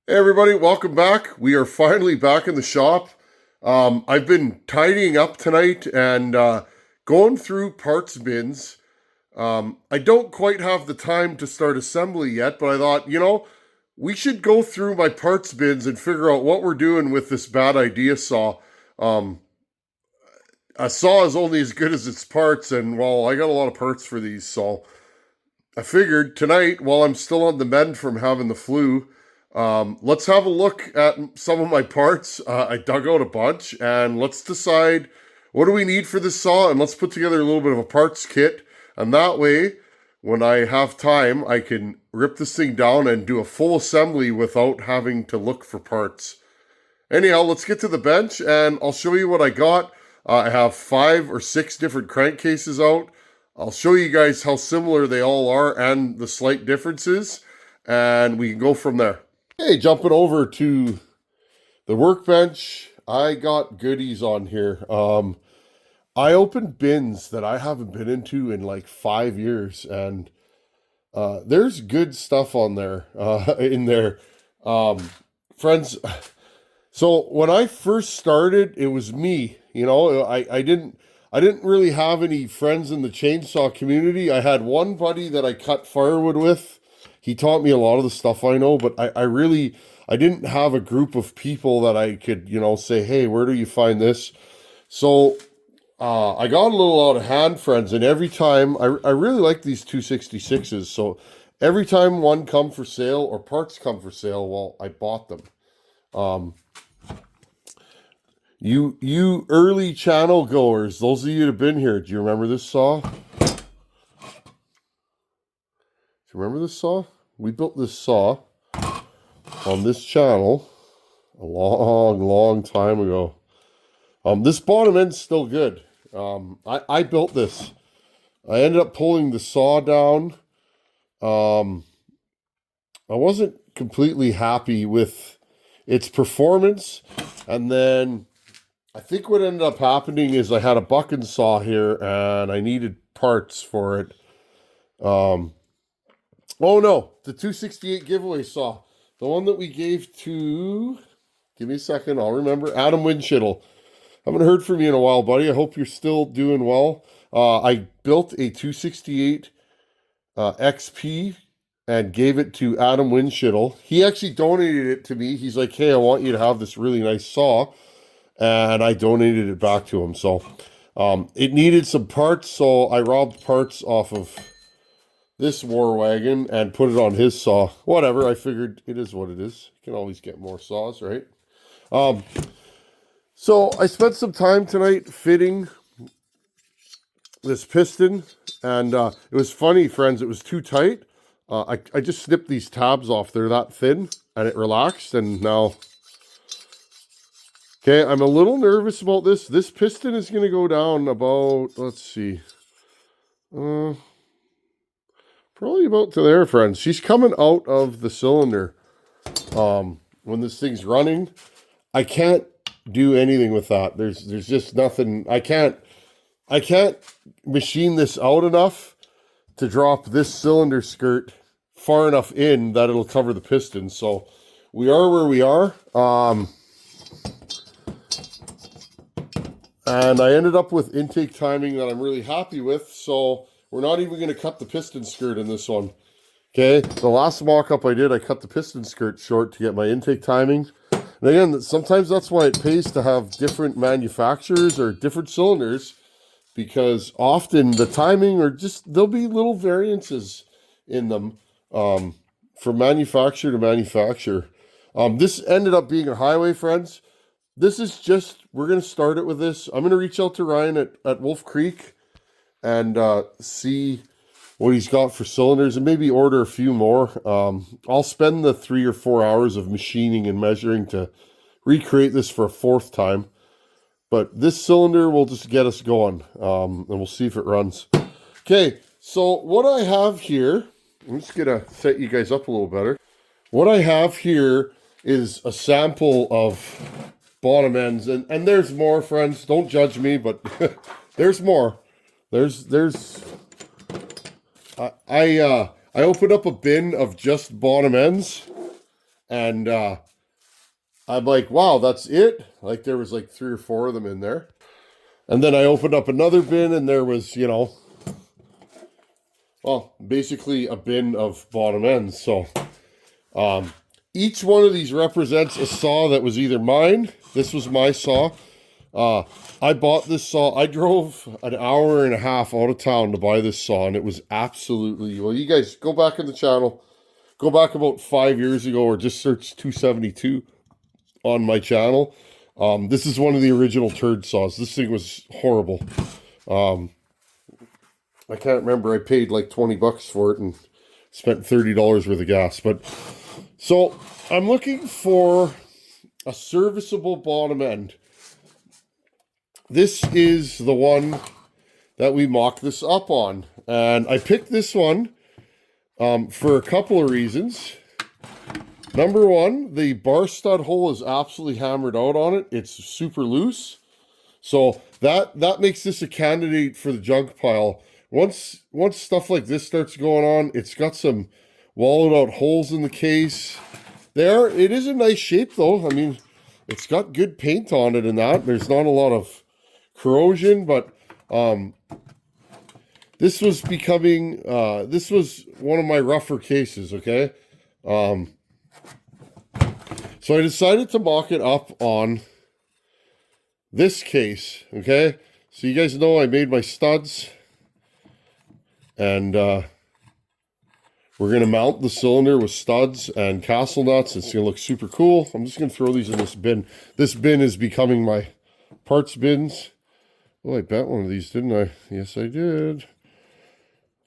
Hey everybody, welcome back. We are finally back in the shop. I've been tidying up tonight and going through parts bins. I don't quite have the time to start assembly yet, but I thought, we should go through my parts bins and figure out what we're doing with this bad idea saw. Um, a saw is only as good as its parts, and well, I got a lot of parts for these, so I figured tonight, while I'm still on the mend from having the flu, let's have a look at some of my parts. I dug out a bunch, and let's decide what do we need for this saw, and let's put together a little bit of a parts kit. And that way, when I have time, I can rip this thing down and do a full assembly without having to look for parts. Anyhow, let's get to the bench, and I'll show you what I got. I have 5 or 6 different crankcases out. I'll show you guys how similar they all are and the slight differences, and we can go from there. Okay, jumping over to the workbench, I got goodies on here. I opened bins that I haven't been into in like 5 years, and there's good stuff on there, in there. Friends, so when I first started, it was me. I didn't really have any friends in the chainsaw community. I had one buddy that I cut firewood with. He taught me a lot of the stuff I know, but I didn't have a group of people that I could, say, hey, where do you find this? So I got a little out of hand, friends, and every time, I really like these 266s, so every time one come for sale or parts come for sale, well, I bought them. You early channel goers, those of you that have been here, do you remember this saw? Do you remember this saw? We built this saw on this channel a long time ago. This bottom end's still good. I built this. I ended up pulling the saw down. I wasn't completely happy with its performance, and then I think what ended up happening is I had a bucking saw here and I needed parts for it. Oh no, the 268 giveaway saw. The one that we gave to, give me a second, I'll remember, Adam Winchittle. Haven't heard from you in a while, buddy. I hope you're still doing well. I built a 268 XP and gave it to Adam Winchittle. He actually donated it to me. He's like, hey, I want you to have this really nice saw. And I donated it back to him. So it needed some parts, so I robbed parts off of this war wagon and put it on his saw. Whatever, I figured it is what it is. You can always get more saws, right? So I spent some time tonight fitting this piston, and it was funny, friends. It was too tight. I just snipped these tabs off. They're that thin, and it relaxed, and now... Okay, I'm a little nervous about this. This piston is going to go down about, let's see, probably about to there, friends. She's coming out of the cylinder when this thing's running. I can't do anything with that. There's just nothing. I can't machine this out enough to drop this cylinder skirt far enough in that it'll cover the piston. So we are where we are. And I ended up with intake timing that I'm really happy with, so we're not even going to cut the piston skirt in this one. Okay, the last mock-up I did, I cut the piston skirt short to get my intake timing. And again, sometimes that's why it pays to have different manufacturers or different cylinders, because often the timing or just, there'll be little variances in them from manufacturer to manufacturer. This ended up being a highway, friends. This is just, we're going to start it with this. I'm going to reach out to Ryan at Wolf Creek and see what he's got for cylinders and maybe order a few more. I'll spend the 3 or 4 hours of machining and measuring to recreate this for a 4th time. But this cylinder will just get us going, and we'll see if it runs. Okay, so what I have here, I'm just going to set you guys up a little better. What I have here is a sample of bottom ends, and there's more, friends. Don't judge me, but there's more. I opened up a bin of just bottom ends, And I'm like, wow, that's it? Like there was like 3 or 4 of them in there. And then I opened up another bin and there was, well, basically a bin of bottom ends. So each one of these represents a saw that was either mine. This was my saw. I bought this saw. I drove an hour and a half out of town to buy this saw, and it was absolutely, well, you guys go back in the channel, go back about 5 years ago, or just search 272 on my channel. This is one of the original turd saws. This thing was horrible. I can't remember. I paid like 20 bucks for it and spent $30 worth of gas. But so I'm looking for a serviceable bottom end. This is the one that we mocked this up on. And I picked this one for a couple of reasons. Number one, the bar stud hole is absolutely hammered out on it. It's super loose. So that makes this a candidate for the junk pile. Once stuff like this starts going on, it's got some wallowed out holes in the case. It is a nice shape though. I mean, it's got good paint on it and that. There's not a lot of corrosion, but this was this was one of my rougher cases, okay? So I decided to mock it up on this case, okay? So you guys know I made my studs, and we're going to mount the cylinder with studs and castle nuts. It's going to look super cool. I'm just going to throw these in this bin. This bin is becoming my parts bins. Oh, I bent one of these, didn't I? Yes, I did. A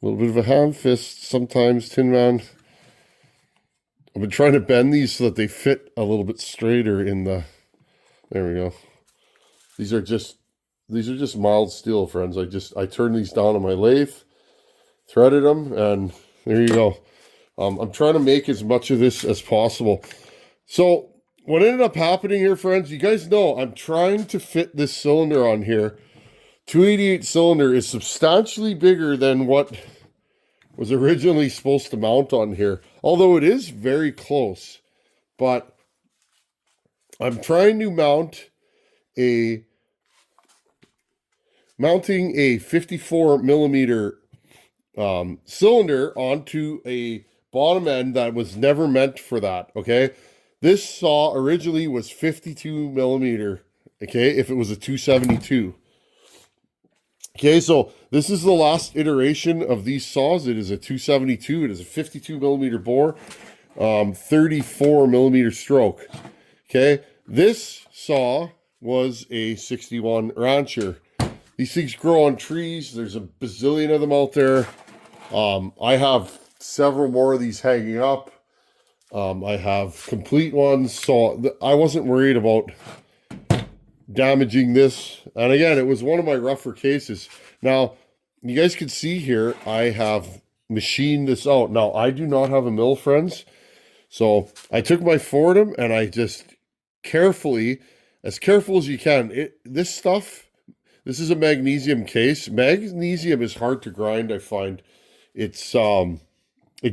little bit of a ham fist sometimes, Tin Man. I've been trying to bend these so that they fit a little bit straighter in the... There we go. These are just mild steel, friends. I turned these down on my lathe, threaded them, and there you go. I'm trying to make as much of this as possible. So what ended up happening here, friends, you guys know I'm trying to fit this cylinder on here. 288 cylinder is substantially bigger than what was originally supposed to mount on here. Although it is very close. But I'm trying to mounting a 54 millimeter cylinder onto a bottom end that was never meant for that, okay? This saw originally was 52 millimeter, okay, if it was a 272. Okay, so this is the last iteration of these saws. It is a 272. It is a 52 millimeter bore, 34 millimeter stroke. Okay, this saw was a 61 Rancher. These things grow on trees. There's a bazillion of them out there. I have several more of these hanging up. I have complete ones, so I wasn't worried about damaging this. And again, it was one of my rougher cases. Now, you guys can see here, I have machined this out. Now, I do not have a mill, friends. So I took my Fordham and I just carefully, as careful as you can, this is a magnesium case. Magnesium is hard to grind, I find. It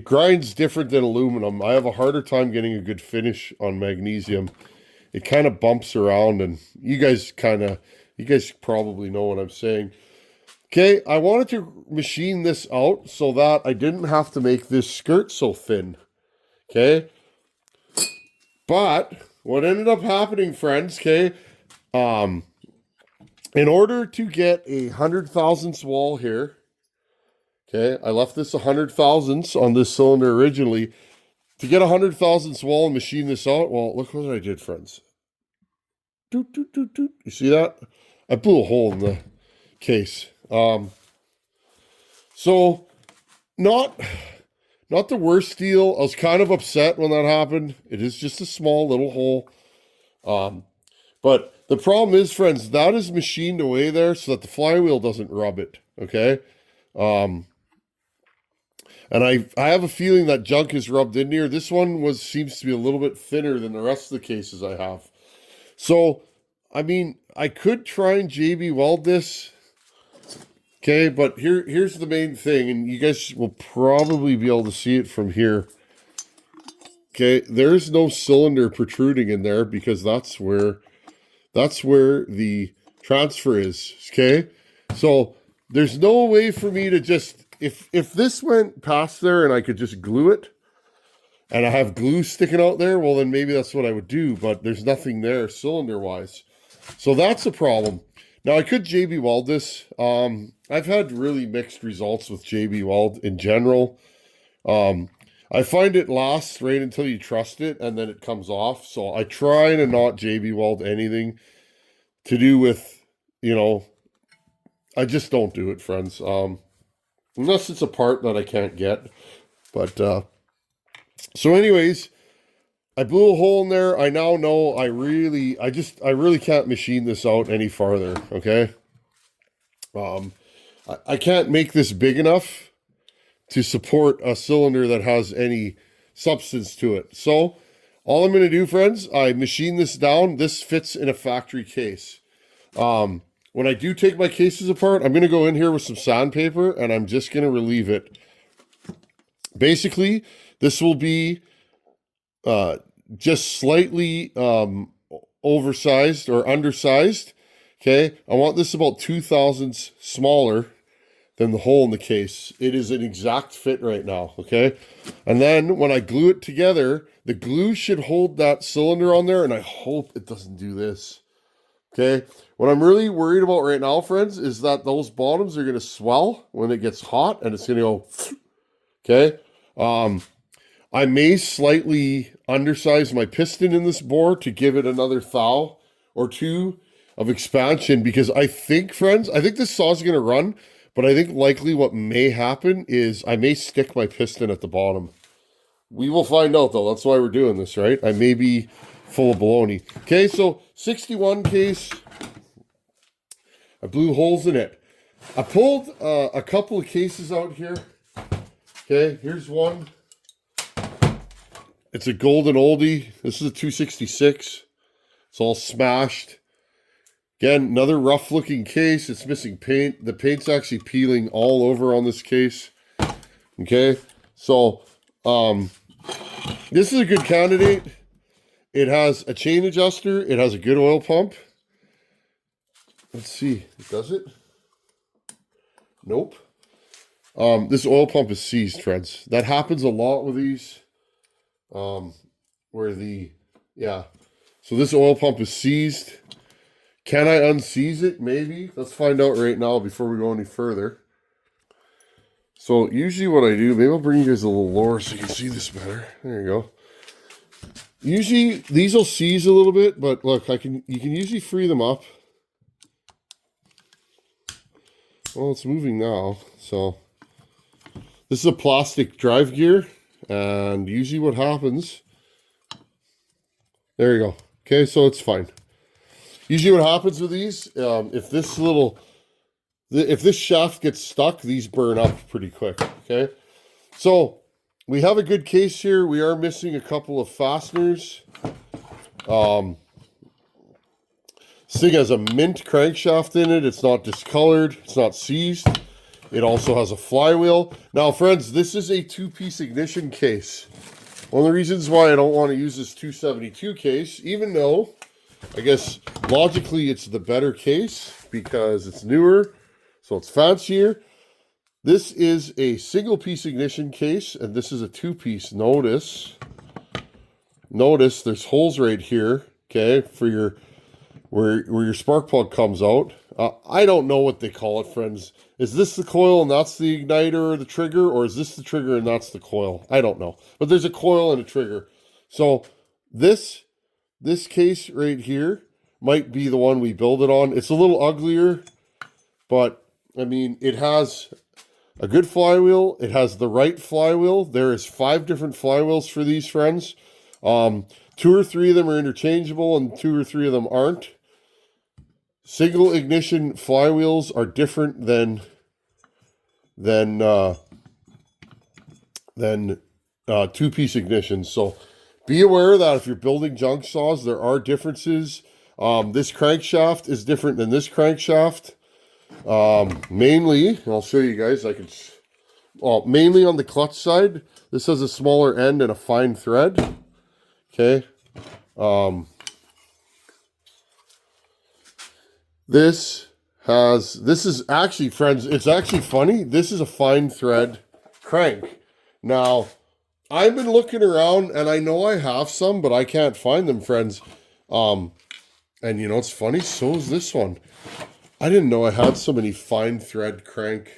grinds different than aluminum. I have a harder time getting a good finish on magnesium. It kind of bumps around, and you guys probably know what I'm saying. Okay, I wanted to machine this out so that I didn't have to make this skirt so thin. Okay? But what ended up happening, friends, okay, in order to get a 100 thousandths wall here, okay, I left this 100 thousandths on this cylinder originally. To get a 100 thousandths wall and machine this out, well, look what I did, friends. Doot, doot, doot, doot. You see that? I blew a hole in the case. So not the worst deal. I was kind of upset when that happened. It is just a small little hole. But the problem is, friends, that is machined away there so that the flywheel doesn't rub it. Okay. And I have a feeling that junk is rubbed in here. This one seems to be a little bit thinner than the rest of the cases I have. So, I mean, I could try and JB weld this. Okay, but here's the main thing, and you guys will probably be able to see it from here. Okay, there's no cylinder protruding in there because that's where the transfer is. Okay, so there's no way for me to just if this went past there and I could just glue it, and I have glue sticking out there, well then maybe that's what I would do. But there's nothing there cylinder wise, so that's a problem. Now I could JB weld this. I've had really mixed results with JB weld in general. I find it lasts right until you trust it and then it comes off. So I try to not JB weld anything to do with, I just don't do it, friends. Unless it's a part that I can't get. But, so anyways, I blew a hole in there. I now know I really can't machine this out any farther. Okay. I can't make this big enough to support a cylinder that has any substance to it. So all I'm going to do, friends, I machine this down. This fits in a factory case. When I do take my cases apart, I'm going to go in here with some sandpaper and I'm just going to relieve it. Basically, this will be just slightly oversized or undersized. Okay, I want this about 0.02 smaller than the hole in the case. It is an exact fit right now, okay? And then when I glue it together, the glue should hold that cylinder on there, and I hope it doesn't do this, okay? What I'm really worried about right now, friends, is that those bottoms are going to swell when it gets hot, and it's going to go, okay? I may slightly undersize my piston in this bore to give it another thou or two of expansion, because I think, friends, I think this saw is going to run. But I think likely what may happen is I may stick my piston at the bottom. We will find out, though. That's why we're doing this, right? I may be full of baloney. Okay, so 61 case. I blew holes in it. I pulled a couple of cases out here. Okay, here's one. It's a golden oldie. This is a 266. It's all smashed. Again, another rough looking case. It's missing paint. The paint's actually peeling all over on this case. Okay, so this is a good candidate. It has a chain adjuster. It has a good oil pump. Let's see, does it? Nope. This oil pump is seized, friends. That happens a lot with these. So this oil pump is seized. Can I unseize it? Maybe. Let's find out right now before we go any further. So usually what I do, maybe I'll bring you guys a little lower so you can see this better. There you go. Usually these will seize a little bit, but look, you can usually free them up. Well, it's moving now. So this is a plastic drive gear, and usually what happens, there you go. Okay, so it's fine. Usually what happens with these, if this shaft gets stuck, these burn up pretty quick, okay? So we have a good case here. We are missing a couple of fasteners. This thing has a mint crankshaft in it. It's not discolored. It's not seized. It also has a flywheel. Now, friends, this is a two-piece ignition case. One of the reasons why I don't want to use this 272 case, even though I guess logically it's the better case because it's newer, so it's fancier. This is a single piece ignition case, and this is a two-piece. Notice there's holes right here, okay, for where your spark plug comes out. I don't know what they call it, friends. Is this the coil and that's the igniter or the trigger, or is this the trigger and that's the coil? I don't know. But there's a coil and a trigger. So this case right here might be the one we build it on. It's a little uglier, but I mean, it has a good flywheel. It has the right flywheel. There is 5 different flywheels for these, friends. 2 or 3 of them are interchangeable and 2 or 3 of them aren't. Single ignition flywheels are different than two-piece ignitions. So be aware that if you're building junk saws, there are differences. This crankshaft is different than this crankshaft. Mainly, I'll show you guys. Mainly on the clutch side, this has a smaller end and a fine thread. Okay. This is actually, friends, it's actually funny. This is a fine thread crank. Now, I've been looking around and I know I have some, but I can't find them, friends. And you know, it's funny, so is this one. I didn't know I had so many fine thread crank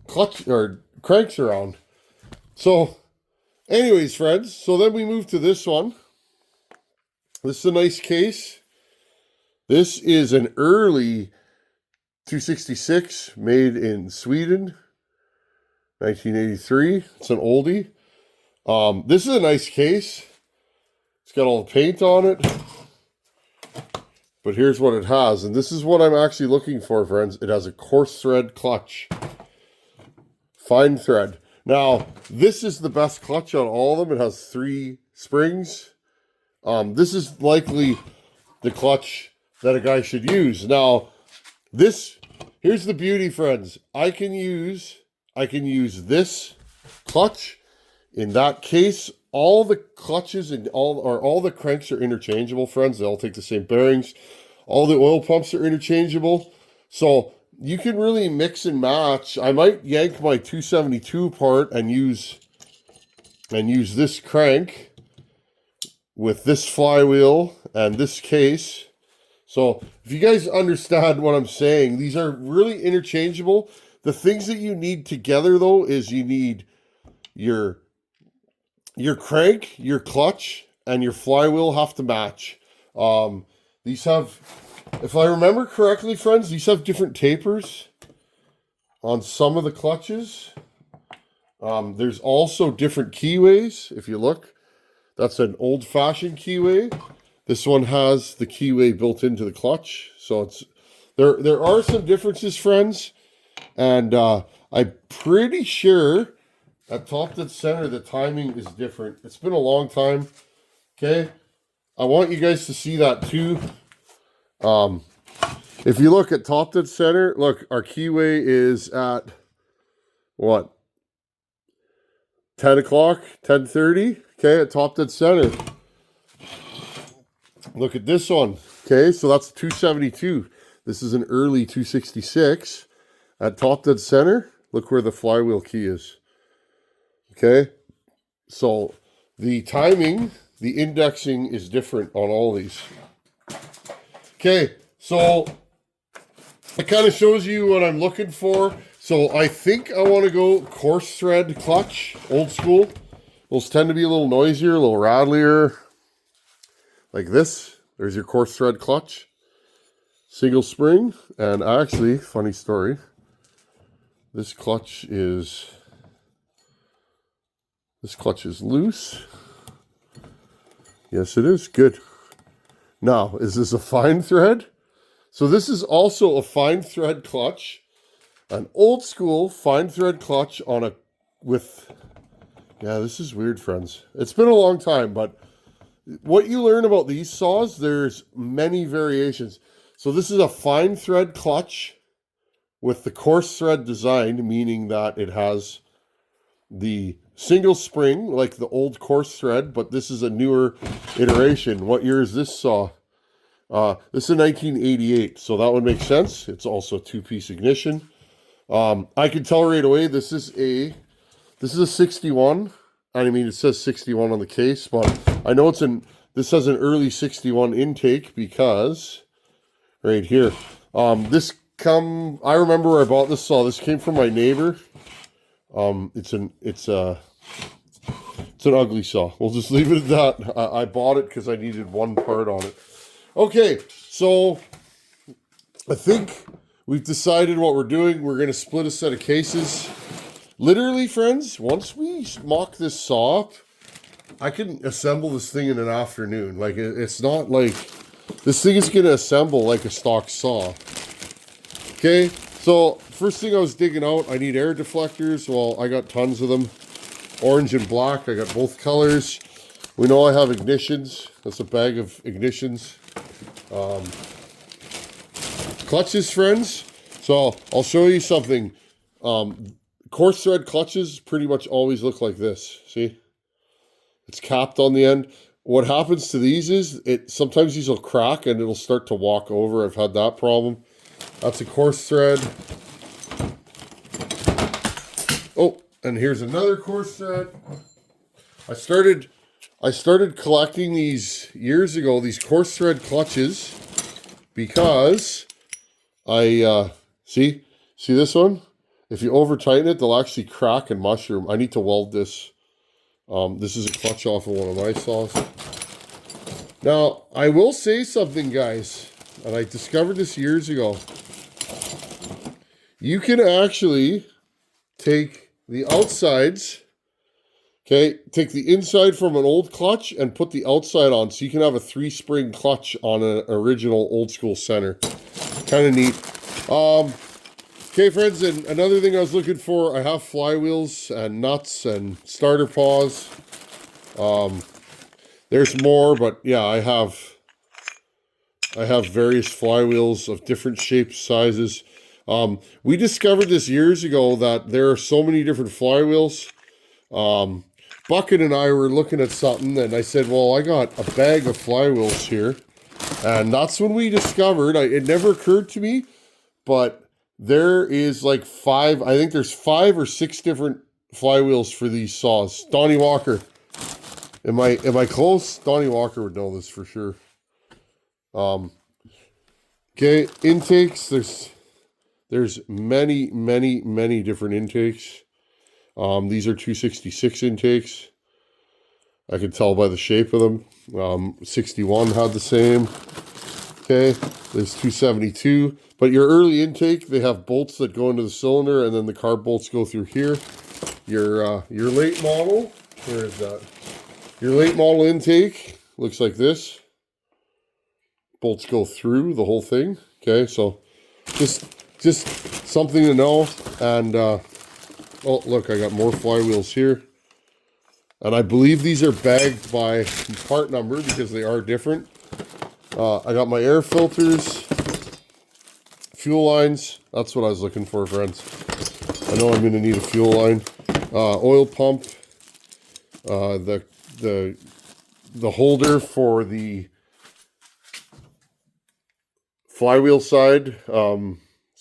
clutch or cranks around. So anyways, friends, so then we move to this one. This is a nice case. This is an early 266 made in Sweden, 1983. It's an oldie. This is a nice case. It's got all the paint on it. But here's what it has, and this is what I'm actually looking for, friends. It has a coarse thread clutch. Fine thread. Now, this is the best clutch on all of them. It has 3 springs. This is likely the clutch that a guy should use. Now, here's the beauty, friends. I can use this clutch in that case. All the clutches and all the cranks are interchangeable, friends. They all take the same bearings. All the oil pumps are interchangeable. So you can really mix and match. I might yank my 272 apart and use this crank with this flywheel and this case. So if you guys understand what I'm saying, these are really interchangeable. The things that you need together, though, is you need your crank, your clutch, and your flywheel have to match. These have, if I remember correctly, friends, these have different tapers on some of the clutches. There's also different keyways. If you look, that's an old-fashioned keyway. This one has the keyway built into the clutch. So it's there are some differences, friends. And I'm pretty sure at top dead center, the timing is different. It's been a long time. Okay. I want you guys to see that too. If you look at top dead center, look, our keyway is at what? 10 o'clock, 10:30. Okay, at top dead center. Look at this one. Okay, so that's 272. This is an early 266. At top dead center, look where the flywheel key is. Okay, so the timing, the indexing is different on all these. Okay, so it kind of shows you what I'm looking for. So I think I want to go coarse thread clutch, old school. Those tend to be a little noisier, a little rattlier. Like this. There's your coarse thread clutch. Single spring. And actually, funny story, this clutch is loose. Yes, it is. Good. Now, is this a fine thread? So this is also a fine thread clutch. An old school fine thread clutch yeah, this is weird, friends. It's been a long time, but what you learn about these saws, there's many variations. So this is a fine thread clutch with the coarse thread design, meaning that it has the single spring, like the old coarse thread, but this is a newer iteration. What year is this saw? This is 1988, so that would make sense. It's also a 2-piece ignition. I can tell right away this is a 61. I mean, it says 61 on the case, but I know this has an early 61 intake because right here. I remember where I bought this saw. This came from my neighbor. It's an ugly saw. We'll just leave it at that. I bought it because I needed one part on it. Okay, so I think we've decided what we're doing. We're going to split a set of cases. Literally, friends, once we mock this saw up, I can assemble this thing in an afternoon. Like, it's not like, this thing is going to assemble like a stock saw. Okay, so first thing I was digging out, I need air deflectors. Well, I got tons of them. Orange and black, I got both colors. We know I have ignitions. That's a bag of ignitions. Clutches, friends. So I'll show you something. Coarse thread clutches pretty much always look like this. See? It's capped on the end. What happens to these is sometimes these will crack and it'll start to walk over. I've had that problem. That's a coarse thread. Oh, and here's another coarse thread. I started collecting these years ago, these coarse thread clutches, because see this one? If you over tighten it, they'll actually crack and mushroom. I need to weld this. This is a clutch off of one of my saws. Now, I will say something, guys, and I discovered this years ago. You can actually take the outsides, okay, take the inside from an old clutch and put the outside on, so you can have a 3-spring clutch on an original old school center. Kind of neat. Okay, friends, and another thing I was looking for, I have flywheels and nuts and starter paws. There's more, but yeah, I have various flywheels of different shapes, sizes. We discovered this years ago that there are so many different flywheels. Bucket and I were looking at something, and I said, well, I got a bag of flywheels here. And that's when we discovered, it never occurred to me, but there is like I think there's 5 or 6 different flywheels for these saws. Donnie Walker. Am I close? Donnie Walker would know this for sure. Okay, intakes. There's many different intakes. These are 266 intakes. I can tell by the shape of them. 61 had the same. Okay, there's 272. But your early intake, they have bolts that go into the cylinder, and then the carb bolts go through here. Your late model, where is that? Your late model intake looks like this. Bolts go through the whole thing. Okay, so just something to know. And oh, look, I got more flywheels here. And I believe these are bagged by part number because they are different. I got my air filters, fuel lines. That's what I was looking for, friends. I know I'm going to need a fuel line. Oil pump. The holder for the flywheel side.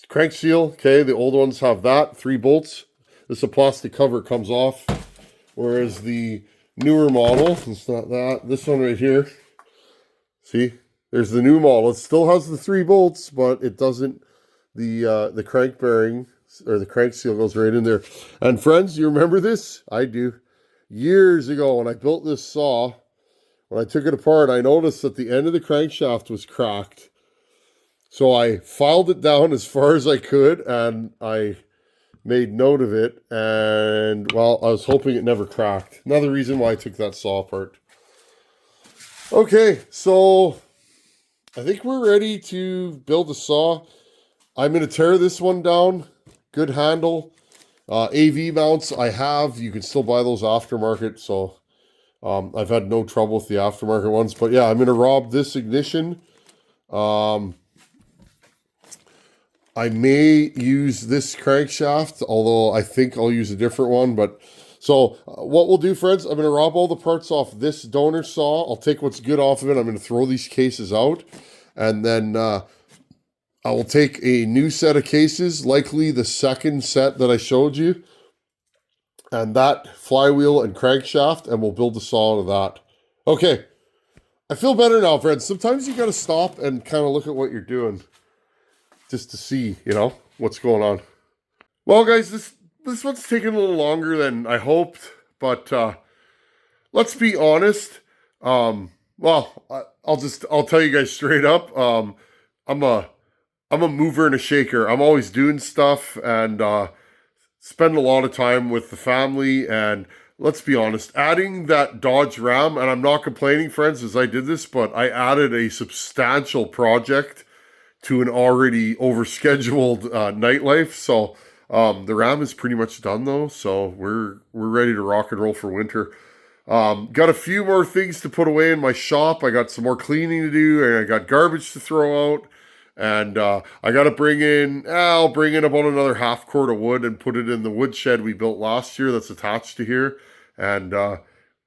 Crank seal. Okay, the old ones have that. 3 bolts. This plastic cover comes off. Whereas the newer model, it's not that. This one right here. See? There's the new model. It still has the 3 bolts, but it doesn't. The crank bearing or the crank seal goes right in there. And friends, you remember this? I do. Years ago when I built this saw, when I took it apart, I noticed that the end of the crankshaft was cracked. So I filed it down as far as I could, and I made note of it. And, well, I was hoping it never cracked. Another reason why I took that saw apart. Okay, so I think we're ready to build a saw. I'm going to tear this one down. Good handle. AV mounts I have. You can still buy those aftermarket. So I've had no trouble with the aftermarket ones. But yeah, I'm going to rob this ignition. I may use this crankshaft, although I think I'll use a different one. But so what we'll do, friends, I'm going to rob all the parts off this donor saw. I'll take what's good off of it. I'm going to throw these cases out. And then I will take a new set of cases, likely the second set that I showed you, and that flywheel and crankshaft, and we'll build the saw out of that. Okay, I feel better now, friends. Sometimes you got to stop and kind of look at what you're doing just to see, what's going on. Well, guys, this one's taking a little longer than I hoped, but let's be honest. Well, I'll tell you guys straight up. I'm a mover and a shaker. I'm always doing stuff and spend a lot of time with the family. And let's be honest, adding that Dodge Ram, and I'm not complaining, friends, as I did this, but I added a substantial project to an already overscheduled nightlife. So the Ram is pretty much done though. So we're ready to rock and roll for winter. Got a few more things to put away in my shop. I got some more cleaning to do, and I got garbage to throw out. And I got to I'll bring in about another half cord of wood and put it in the wood shed we built last year that's attached to here. And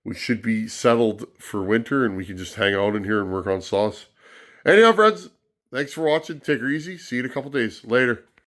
we should be settled for winter and we can just hang out in here and work on saws. Anyhow, friends, thanks for watching. Take her easy. See you in a couple days. Later.